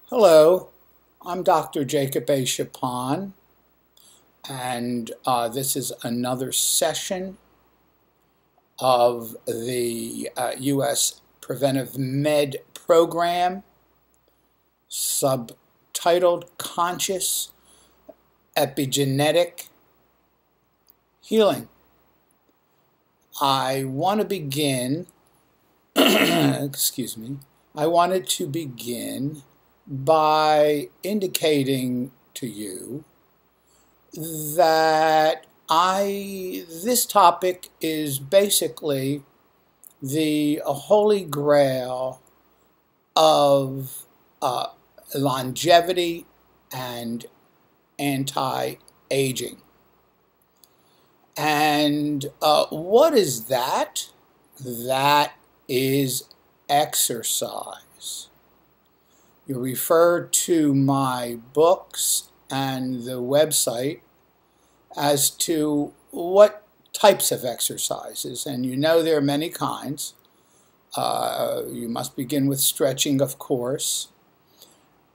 Hello, I'm Dr. Jacob A. Chapon, and this is another session of the U.S. Preventive Med Program, subtitled Conscious Epigenetic Healing. I want to begin, excuse me, I wanted to begin by indicating to you that this topic is basically the holy grail of longevity and anti-aging. And what is that? That is exercise. You refer to my books and the website as to what types of exercises, and you know there are many kinds. You must begin with stretching, of course,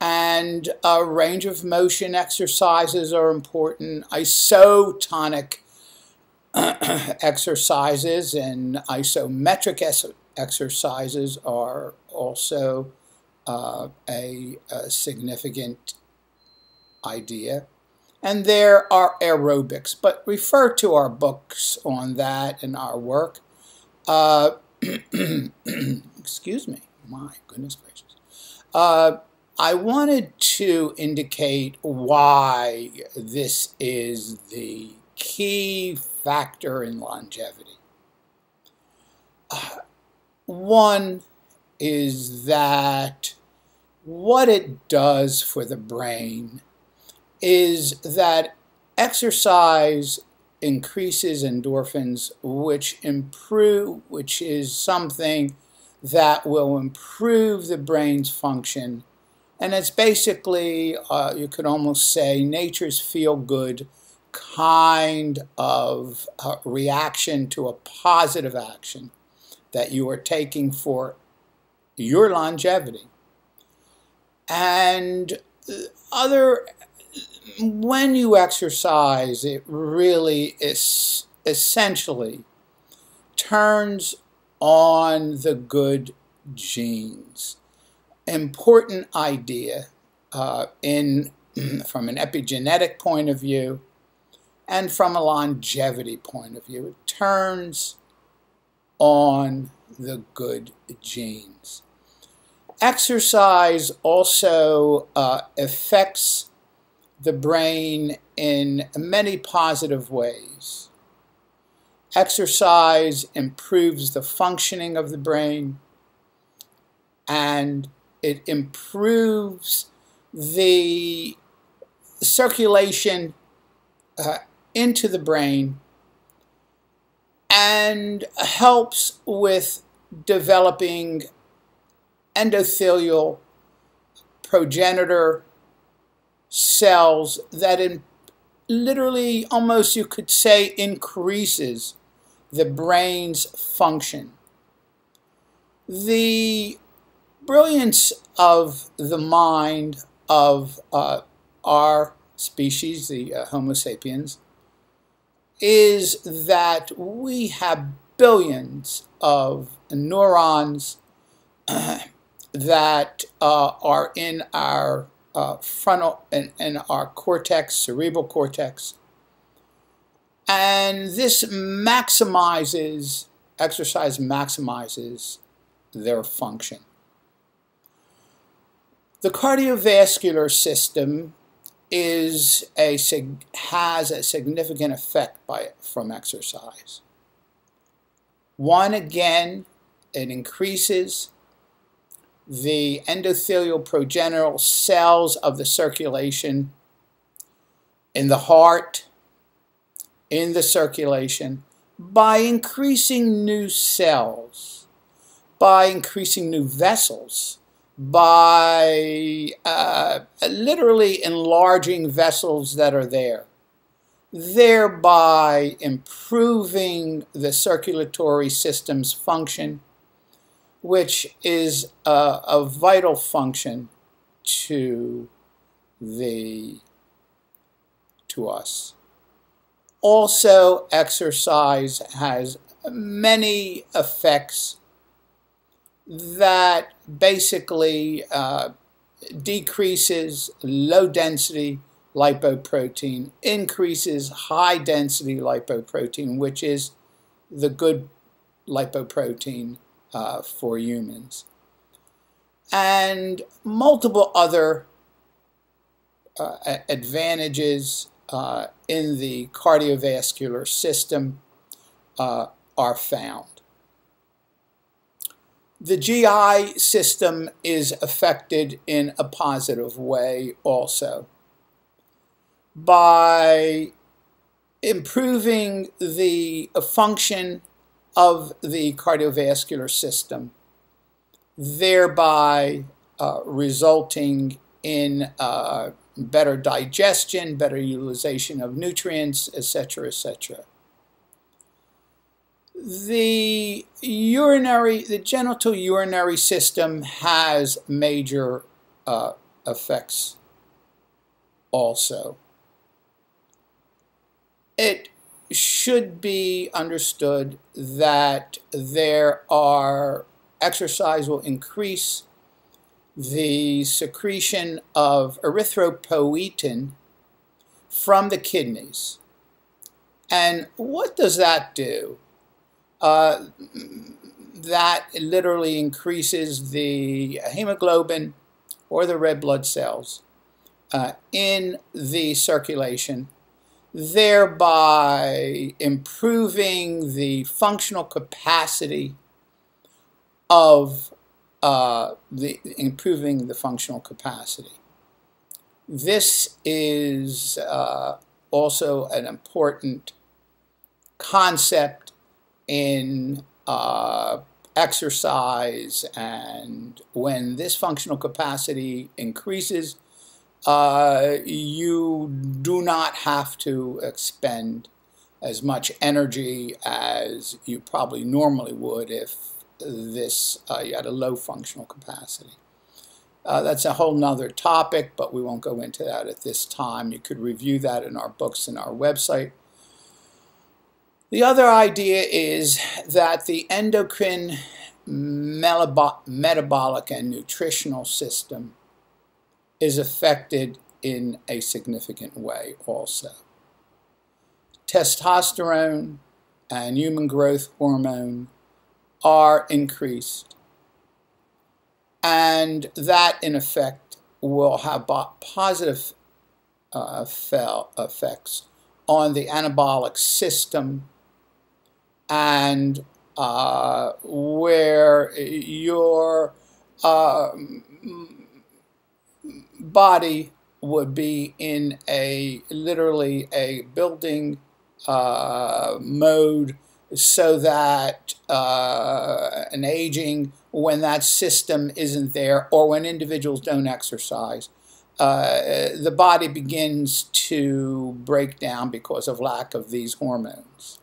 and a range of motion exercises are important. Isotonic exercises and isometric exercises are also a significant idea. And there are aerobics, but refer to our books on that and our work. Excuse me, my goodness gracious. I wanted to indicate why this is the key factor in longevity. One is that what it does for the brain is that exercise increases endorphins, which is something that will improve the brain's function. And it's basically, you could almost say, nature's feel-good kind of reaction to a positive action that you are taking for your longevity. And when you exercise, it really is essentially turns on the good genes. Important idea from an epigenetic point of view and from a longevity point of view. It turns on the good genes. Exercise also affects the brain in many positive ways. Exercise improves the functioning of the brain, and it improves the circulation into the brain and helps with developing endothelial progenitor cells that literally, almost you could say, increases the brain's function. The brilliance of the mind of our species, the Homo sapiens, is that we have billions of neurons that are in our frontal and our cortex, cerebral cortex, and this exercise maximizes their function. The cardiovascular system has a significant effect from exercise. One, again, it increases the endothelial progenitor cells of the circulation in the heart, in the circulation, by increasing new cells, by increasing new vessels, by literally enlarging vessels that are there, thereby improving the circulatory system's function, which is a vital function to us. Also, exercise has many effects that basically decreases low density lipoprotein, increases high density lipoprotein, which is the good lipoprotein for humans, and multiple other advantages in the cardiovascular system are found. The GI system is affected in a positive way also by improving the function of the cardiovascular system, thereby resulting in better digestion, better utilization of nutrients, etc., etc. The genital urinary system has major effects also. It should be understood that exercise will increase the secretion of erythropoietin from the kidneys. And what does that do? That literally increases the hemoglobin or the red blood cells in the circulation, thereby improving the functional capacity of improving the functional capacity. This is also an important concept in exercise, and when this functional capacity increases, you do not have to expend as much energy as you probably normally would if you had a low functional capacity. That's a whole nother topic, but we won't go into that at this time. You could review that in our books and our website. The other idea is that the endocrine, metabolic, and nutritional system is affected in a significant way also. Testosterone and human growth hormone are increased, and that in effect will have positive effects on the anabolic system, and where your body would be in literally a building mode, so that an aging, when that system isn't there, or when individuals don't exercise, the body begins to break down because of lack of these hormones.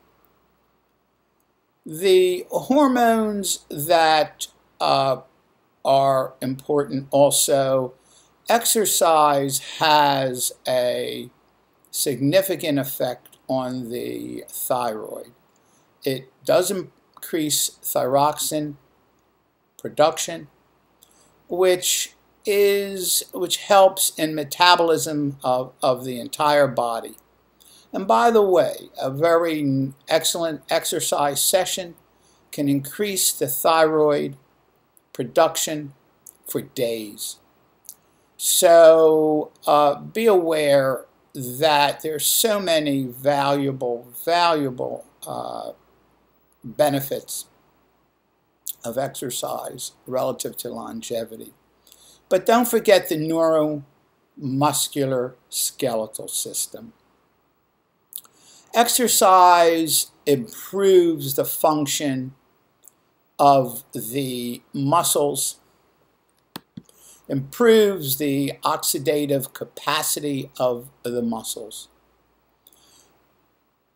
The hormones that are important also, exercise has a significant effect on the thyroid. It does increase thyroxine production, which helps in metabolism of the entire body. And by the way, a very excellent exercise session can increase the thyroid production for days. So be aware that there's so many valuable benefits of exercise relative to longevity. But don't forget the neuromuscular skeletal system. Exercise improves the function of the muscles, improves the oxidative capacity of the muscles,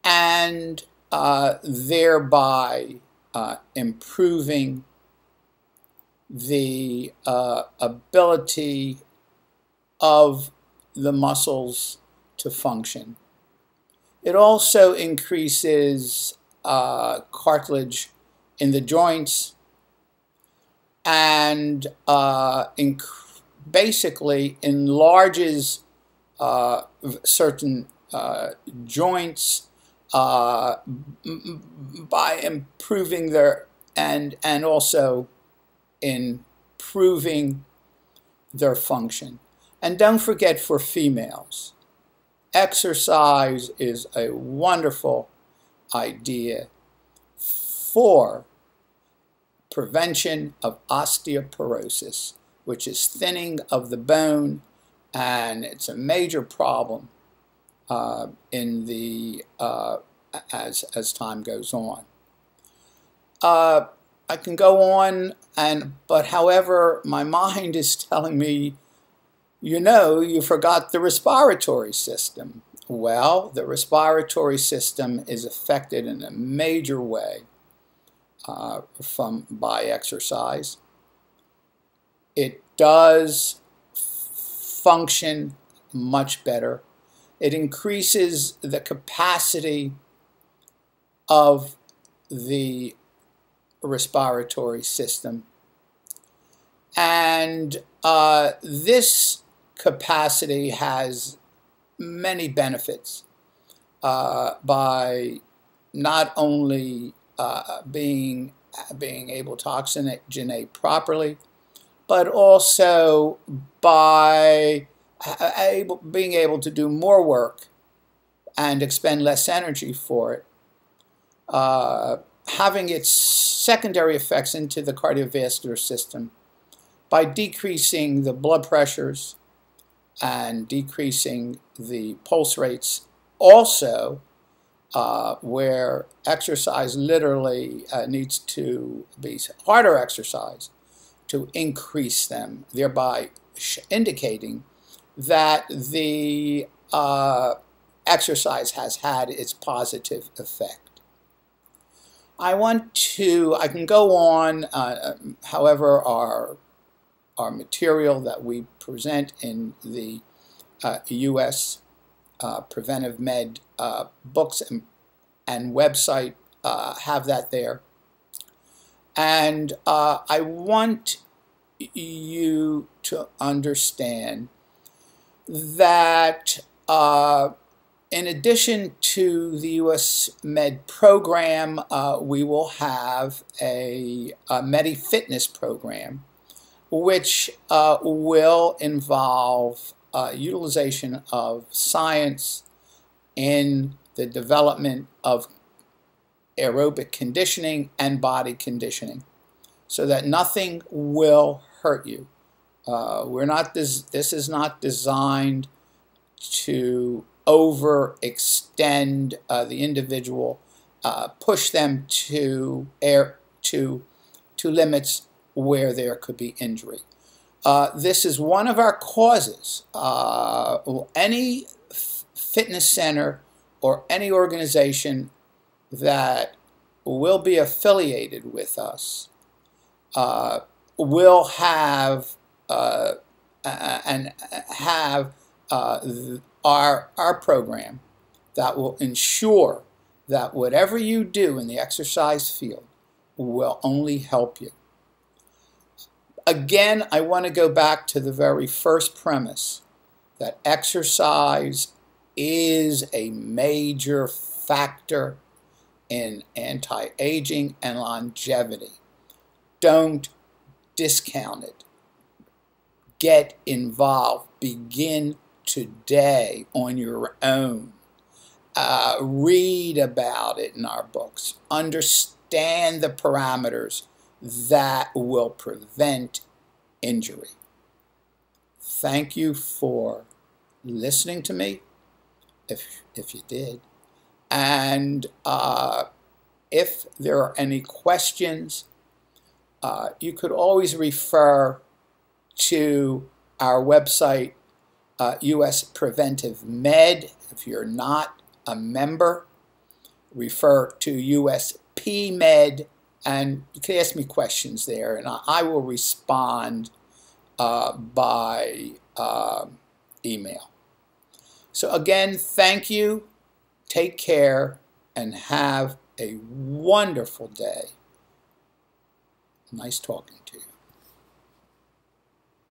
and thereby improving the ability of the muscles to function. It also increases cartilage in the joints and basically enlarges certain joints by improving their and also improving their function. And don't forget, for females, exercise is a wonderful idea for prevention of osteoporosis, which is thinning of the bone, and it's a major problem in the as time goes on. I can go on, but however, my mind is telling me, you forgot the respiratory system. Well, the respiratory system is affected in a major way by exercise. It does function much better. It increases the capacity of the respiratory system, and this capacity has many benefits by not only being able to oxygenate properly, but also by being able to do more work and expend less energy for it, having its secondary effects into the cardiovascular system by decreasing the blood pressures and decreasing the pulse rates. Also, where exercise literally needs to be harder exercise to increase them, thereby indicating that the exercise has had its positive effect. I can go on, however, our material that we present in the U.S. Preventive Med books and website have that there. And I want you to understand that in addition to the U.S. Med program, we will have a Medi-Fitness program, which will involve utilization of science in the development of aerobic conditioning and body conditioning, so that nothing will hurt you. This is not designed to overextend the individual, push them to limits where there could be injury. This is one of our causes. Any fitness center or any organization that will be affiliated with us will have our program that will ensure that whatever you do in the exercise field will only help you. Again, I want to go back to the very first premise, that exercise is a major factor in anti-aging and longevity. Don't discount it. Get involved. Begin today on your own. Read about it in our books. Understand the parameters that will prevent injury. Thank you for listening to me, if you did. And if there are any questions, you could always refer to our website, US Preventive Med. If you're not a member, refer to USP Med, and you can ask me questions there, and I will respond by email. So again, thank you, take care, and have a wonderful day. Nice talking to you.